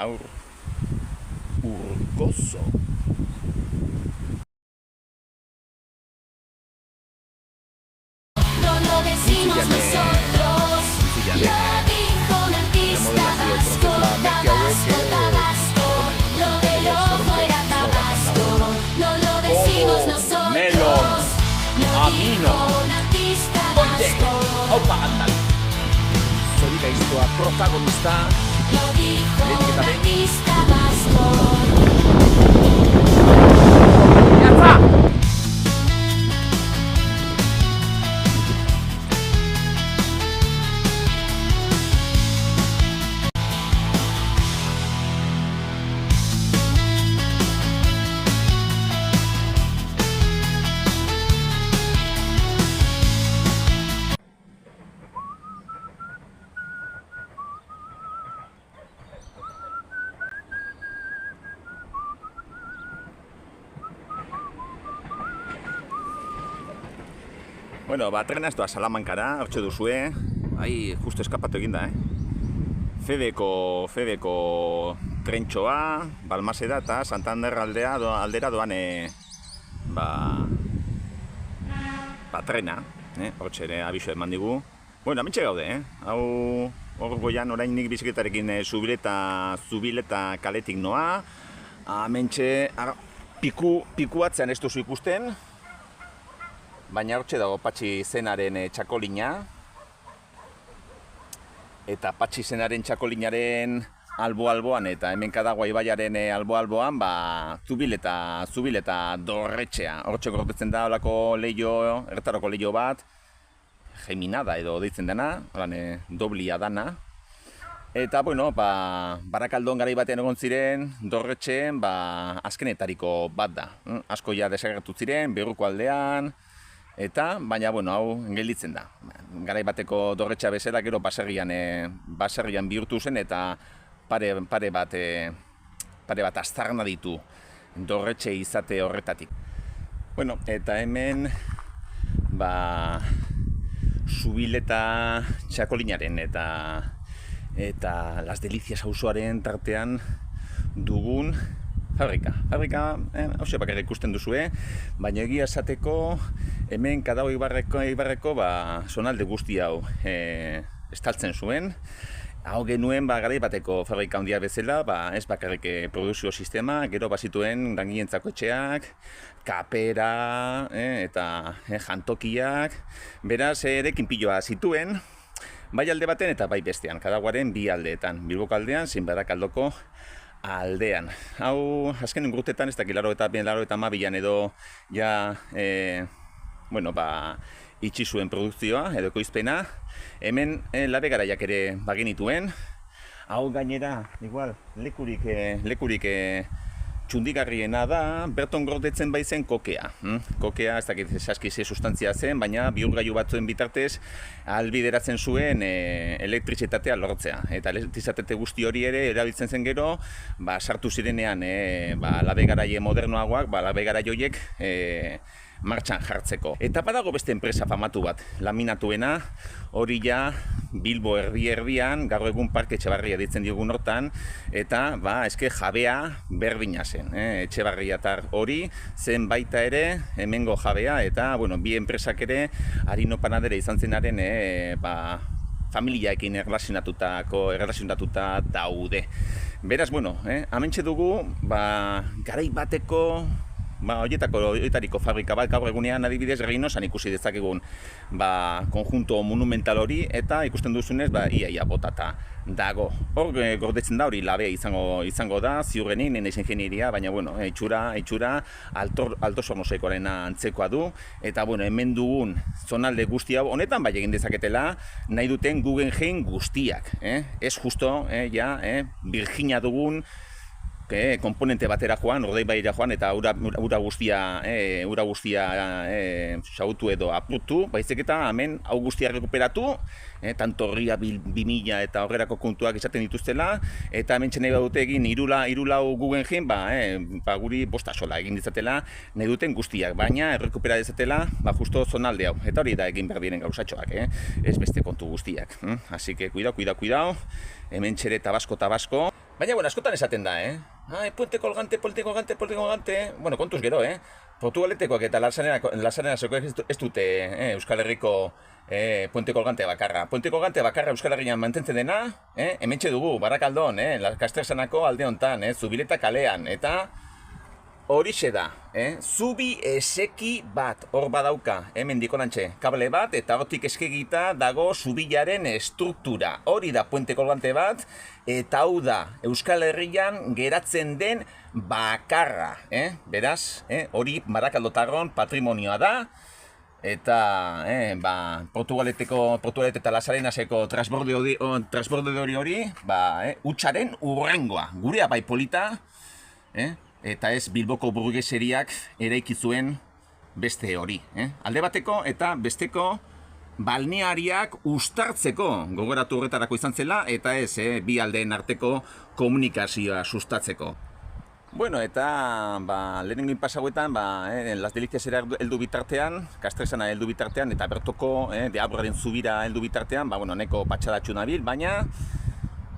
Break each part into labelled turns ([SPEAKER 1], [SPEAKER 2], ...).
[SPEAKER 1] gaur Urkozo.
[SPEAKER 2] No lo decimos nosotros, lo dijo un artista vasco, Tabasco, Tabasco, lo del ojo era Tabasco, no lo decimos nosotros, lo dijo un artista vasco,
[SPEAKER 1] Zorika iztoa protagonista.
[SPEAKER 2] lo dijo un artista vasco.
[SPEAKER 1] Bueno, trena ez doa Salamankara, hortxe duzue. Justo eskapatu egin da, Febeko trentxoa, Balmaseda eta Santander aldera doan trena, hortxe ere abiso eman digu. Bueno, amintxe gaude, Hau, hor goian orain nik bizikletarekin Zubileta kaletik noa. Amintxe, pikuatzean ez duzu ikusten. Baina hortxe dago Patxi zenaren txakolina. Eta Patxi zenaren txakolinaren albo-alboan eta hemen kadagoa ibaiaren albo-alboan Zubileta dorretxea. Hortxe gordetzen da olako leio, erretaroko leio bat, geminada edo deitzen dena, doblia dana. Eta, bueno, Barakaldon garai batean egon ziren, dorretxeen, azkenetariko bat da. Asko ja desagertu ziren, Beruko aldean, eta, baina, bueno, hau gelditzen da. Garai bateko dorretxea bezala, gero baserrian bihurtu zen eta pare bat aztarna ditu dorretxe izate horretatik. Bueno, eta hemen, Zubileta txakolinaren eta Las Delicias auzoaren tartean dugun fabrika. Hauxe bakarrik ikusten duzue, baina egia esateko hemen Kadao ibarreko zonalde guzti hau estaltzen zuen. Hau genuen garai bateko fabrika handia bezala, ez bakarrik produzio sistema, gero bazituen langilentzako etxeak, kapera eta jantokiak, beraz ere kinpiloa zituen, bai alde baten eta bai bestean, Kadagoaren bi aldeetan, Bilboko aldean, zein Barakaldoko aldean. Hau, azken urteetan, ez dakit 82an edo ja, itxi zuen produkzioa edo ekoizpena. Hemen labe garaiak ere bagenituen. Hau gainera, igual, lekurik txundigarriena da, berton gordetzen baizen kokea. Kokea, ez dakit saski ze sustantzia zen, baina bihurgailu batzuen bitartez ahalbideratzen zuen elektrizitatea lortzea. Eta elektrizitate guzti hori ere erabiltzen zen gero, sartu zirenean labe garaie modernoagoak, labe garaio horiek martxan jartzeko. Eta badago beste enpresa famatu bat, laminatuena, hori ja Bilbo erdian, gaur egun Parke Etxebarria ditzen diogun hortan, eta eske jabea berdina zen. Etxebarriatar hori zen baita ere, hemengo jabea, eta bi enpresak ere Harino Panadera izan zenaren familiaekin erlazionatuta daude. Beraz, hementxe dugu, garai bateko horietariko fabrika bat, gaur egunean adibidez Reynosan ikusi dezakegun konjunto monumental hori, eta ikusten duzunez ia botata dago. Hor gordetzen da hori labea izango da, ziurrenik, nena ingenieria, baina itxura Alto Sornosekoarena antzekoa du, eta hemen dugun zonalde guzti hau, honetan egin dezaketela nahi duten Guggenheim guztiak. Ez justo, Virginia dugun, komponente batera joan, Urdaibaira joan, eta ura guztia xautu edo apurtu, baizik eta hemen hau guztia rekuperatu, tanto Ria 2000 eta horrerako kontuak esaten dituztela, eta hemen txene badute egin irulau Guggenheim, guri bosta sola egin ditzatela nahi duten guztiak, baina errekupera dezatela justo zonalde hau, eta hori da egin behar diren gauzatxoak, ez beste kontu guztiak. Así que, cuidao, hemen txere Tabasco, Baina, bueno, askotan esaten da, puente colgante. Bueno, kontuz gero, Portugaletekoak eta Lasarenakoak ez dute Euskal Herriko puente colgante bakarra. Puente colgante bakarra Euskal Herrian mantentzen dena, hementxe dugu, Barakaldon, Kastersanako alde hontan, Zubileta kalean, eta horixe da, zubi eseki bat hor badauka, hemen dikonantxe, kable bat, eta hortik eskegita dago zubilaren estruktura. Hori da puente colgante bat, eta hau da Euskal Herrian geratzen den bakarra, beraz, hori Barakaldotarron patrimonioa da, eta Portugalet eta Lasarenaseko transborde hori, hutsaren urrengoa, gurea bai polita, eta ez Bilboko burgeseriak eraiki zuen beste hori. Alde bateko eta besteko balneariak uztartzeko gogoratu horretarako izan zela, eta ez bi aldeen arteko komunikazioa sustatzeko. Bueno, eta lehenengo inpasauetan, Las Deliciasera heldu bitartean, Kastresana heldu bitartean, eta bertoko Deabraren zubira heldu bitartean, neko patxadatxu nabil, baina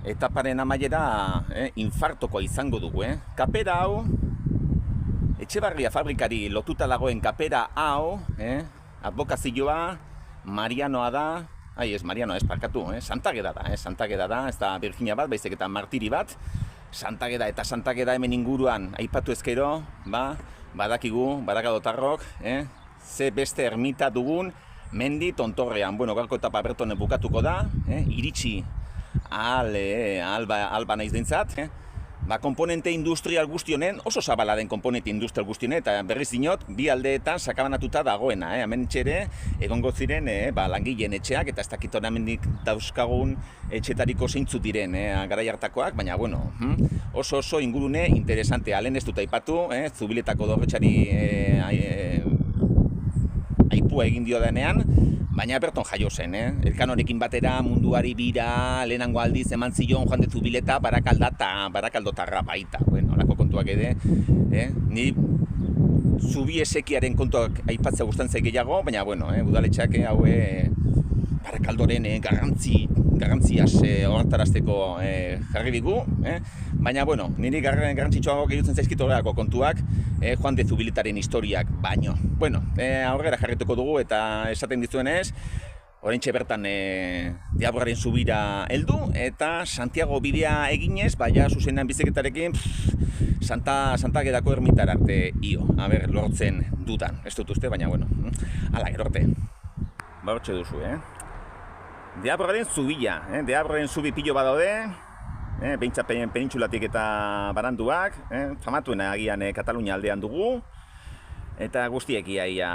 [SPEAKER 1] etaparen amaiera infartokoa izango dugu, Kapera hau, Etxebarria fabrikari lotuta dagoen kapera hau, adbokazioa, Marianoa da, Marianoa ez parkatu, Santageda da, ez da Virginia bat, baizik eta martiri bat, Santageda eta Santageda hemen inguruan aipatu ezkero, badakigu, Barakaldotarrok, ze beste ermita dugun mendi tontorrean. Bueno, gaurko etapa bertonen bukatuko da, iritsi alba naiz dintzat, komponente industrial guztionen, oso zabala den komponente industrial guztionen, eta berriz dinot, bi aldeetan sakabanatuta dagoena, hemen txere, egongo ziren langileen etxeak, eta ez dakit oramendik dauzkagun etxetariko zeintzu diren garai hartakoak, baina, bueno, oso ingurune interesante, alen ez dut aipatu, Zubiletako dorretxari aipua egin dio denean, baina berton jaio zen, Elkanorekin batera munduari bira, lehenango aldiz eman zion Juan de Zubileta Barakaldotarra baita. Bueno, holako kontuak ere, ni zubi esekiaren kontuak aipatzea gustatzen gehiago, baina, bueno, udaletxeak haue Barakaldoren garrantziaz horretarazteko jarri digu, baina, bueno, niri garrantzitsuago gehiutzen zaizkit horreako kontuak, Juan de Zubiletaren historiak baino. Bueno, aurrera jarrituko dugu eta esaten dizuenez, oraintxe bertan Deabraren zubira heldu eta Santiago bidea eginez, baina zuzenean biziketarekin Santagedako ermitara arte lortzen dudan. Ez dut uste, baina, bueno, ala, gero arte. Hortxe duzu, Deabraren zubila, Deabraren zubi pilo badaude, behintzat penintxulatik eta baranduak, famatuena agian Katalunia aldean dugu, eta guztiek iaia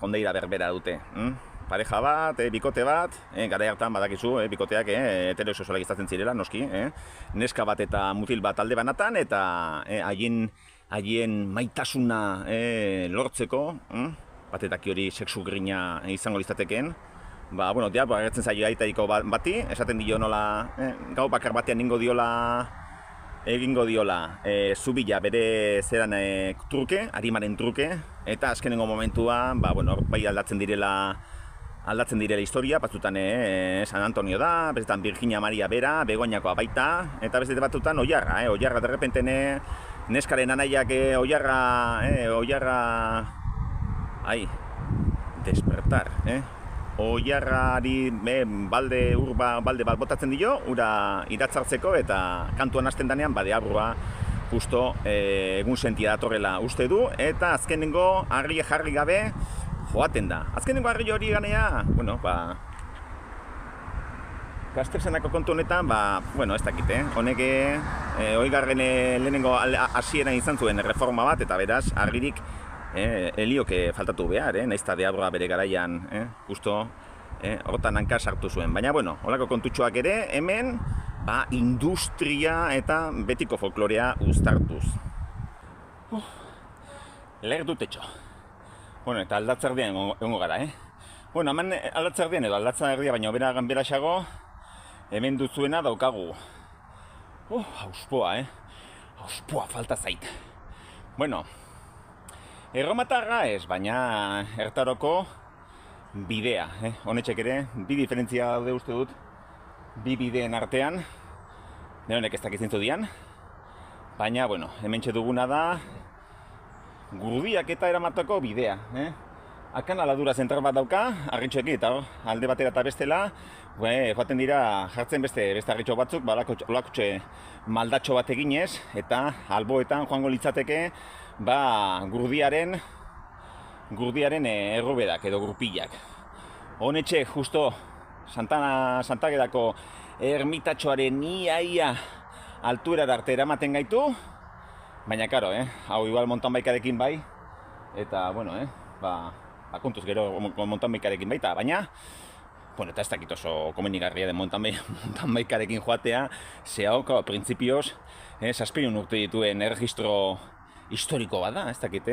[SPEAKER 1] kondeira berbera dute. Pareja bat, bikote bat, garai hartan badakizu, bikoteak heterosexualak izaten zirela, noski, neska bat eta mutil bat alde banatan, eta haien maitasuna lortzeko, batetak hori sexu grina izango lizatekeen, bueno, Deabro agertzen zaio aitaiko bati, esaten dio nola, gau bakar batean egingo diola zubila bere zeran truke, harimaren truke, eta azkenengo momentuan, bai aldatzen direla historia, batzutan San Antonio da, bestetan Virginia Maria bera, Begoñakoa baita, eta beste batzutan Oiarra, Oiarra derrepenten neskaren anaiak Oiarra, despertar, Oiarrari balde bat botatzen dio, ura iratzartzeko eta kantuan hasten danean, Deabrua justo egun sentia datorrela uste du, eta azkenengo harri jarri gabe joaten da. Azkenengo harri hori ganea, Kastresanako kontu honetan, ez dakit, honek oigarren lehenengo hasieran izan zuen reforma bat, eta beraz, harririk helioke faltatu behar, naizta Deabroa bere garaian, justo hortan hanka sartu zuen. Baina, holako kontutxoak ere, hemen, industria eta betiko folklorea uztartuz. Leher dutetxo. Eta aldatzerdian egongo gara, hemen aldatzerdian edo aldatzerdia baina bera xago, hemen duzuena daukagu. Auspoa, auspoa falta zait. Erromatarra ez, baina ertaroko bidea. Honetxek ere, bi diferentzia daude uste dut, bi bideen artean. Neronek ez dakit zintzu dian, baina, bueno, hementxe duguna da gurdiak eta eramatako bidea, Akan aladura zentral bat dauka, harritxoekin, eta alde batera eta bestela, joaten dira jartzen beste harritxo batzuk, olakotxe maldatxo bat eginez, eta alboetan joango litzateke, gurdiaren errobedak edo gurpilak. Honetxe, justo, Santagedako ermitatxoaren ia altuerara arte eramaten gaitu, baina, karo, hau igual mountainbikearekin bai, eta, bueno, kontuz gero mountainbikearekin baita, baina, bueno, eta ez dakit oso komenigarria den mountainbikearekin joatea, ze hau, printzipioz, 7 urte dituen erregistro historiko bat da, ez dakit,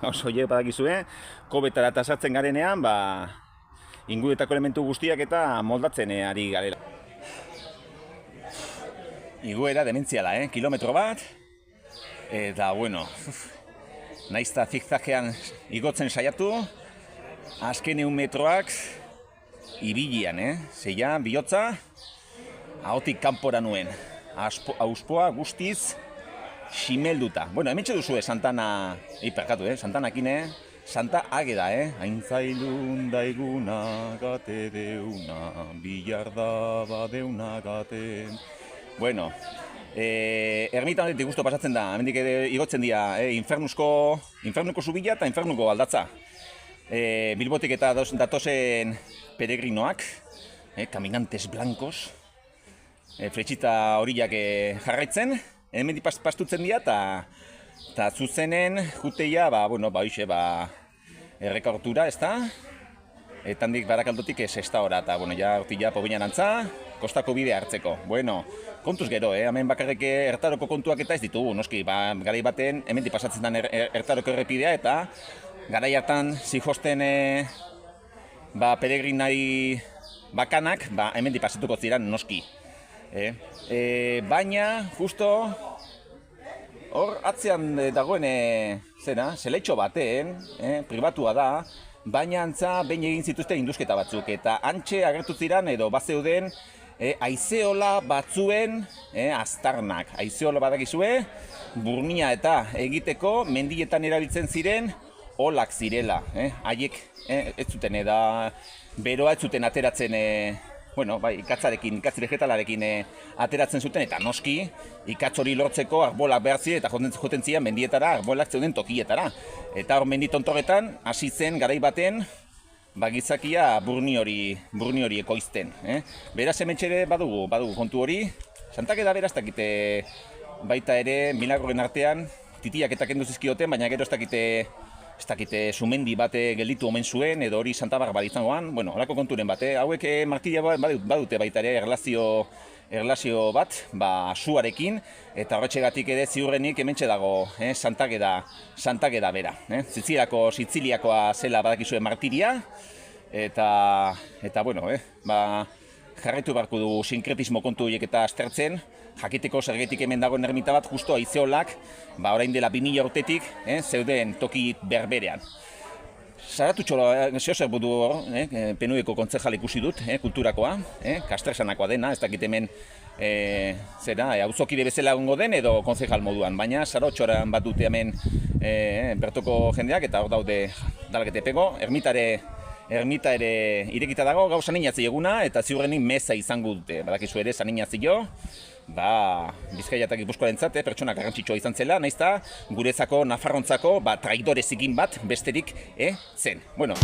[SPEAKER 1] oso hiek badakizue, kobetara eta sartzen garenean, inguruetako elementu guztiak eta moldatzen ari garela. Igoera dementziala, kilometro bat, eta, bueno, naiz eta zigzagean igotzen saiatu, azken 100 metroak ibilian, zeia bihotza ahotik kanpora nuen, auspoa guztiz ximelduta. Bueno, hementxe duzue Santana, Santanakine, Santa Ageda, Aintzailun daiguna gate deuna, bilarda badeuna gate. Bueno, ermita honetik guztu pasatzen da, hemendik igotzen dira infernuko zubila eta infernuko aldatza. Bilbotik eta datozen peregrinoak, caminantes blancos, flechita horiak jarraitzen, hemendik pastutzen dira eta zuzenen juteia, errekortura, ez da? Eta handik Barakaldotik sexta hora, eta, hortila Pobinan antza, kostako bidea hartzeko. Bueno, kontuz gero, hemen bakarrik ertaroko kontuak eta ez ditugu, noski, garai baten, hemendik pasatzen den ertaroko errepidea, eta garai hartan zihosten peregrinari bakanak, hemendik pasatuko ziren noski. Baina, justo, hor atzean dagoen zelaitxo baten, pribatua da, baina antza behin egin zituzten indusketa batzuk, eta antxe agertu ziren edo bazeuden haizeola batzuen aztarnak. Haizeola badakizue, burnia eta egiteko mendietan erabiltzen ziren olak zirela. Haiek ez zuten beroa ez zuten ateratzen, ikatz vegetalarekin ateratzen zuten, eta noski, ikatz hori lortzeko arbolak behar ziren, eta joten ziren mendietara, arbolak zeuden tokietara. Eta hor menditontorretan, hasi zen garai baten, gizakia burni hori ekoizten. Beraz hementxere badugu kontu hori, Santageda beraz dakite baita ere, milagroren artean, titiak eta kendu zizkioten, baina gero ez dakite sumendi bate gelditu omen zuen, edo hori Santa Barba ditzangoan, horako konturen bat, hauek martiria badute baita ere erlazio bat, suarekin, eta horretxegatik ere ziurrenik hementxe dago Santageda bera. Siziliakoa zela badakizue martiria, eta jarraitu beharko du sinkretismo kontu horiek eta aztertzen, jakiteko zergetik hemen dagoen ermita bat, justo haizeolak, orain dela 2000 urtetik, zeuden toki berberean. Zaratutxo, zer budu hor, Penueko kontzejal ikusi dut, kulturakoa, kastresanakoa dena, ez dakit hemen auzokide bezala egongo den edo kontzejal moduan, baina zaratutxoran bat dute hemen bertoko jendeak, eta hor daude dalaketepeko, ermita ere irekita dago, gau saninatzi eguna, eta ziurrenik meza izango dute, badakizu ere saninazio, Bizkaia eta Gipuzkoarentzat pertsona garrantzitsua izan zela, naizta guretzako, Nafarrontzako, traidore zikin bat besterik zen. Bueno.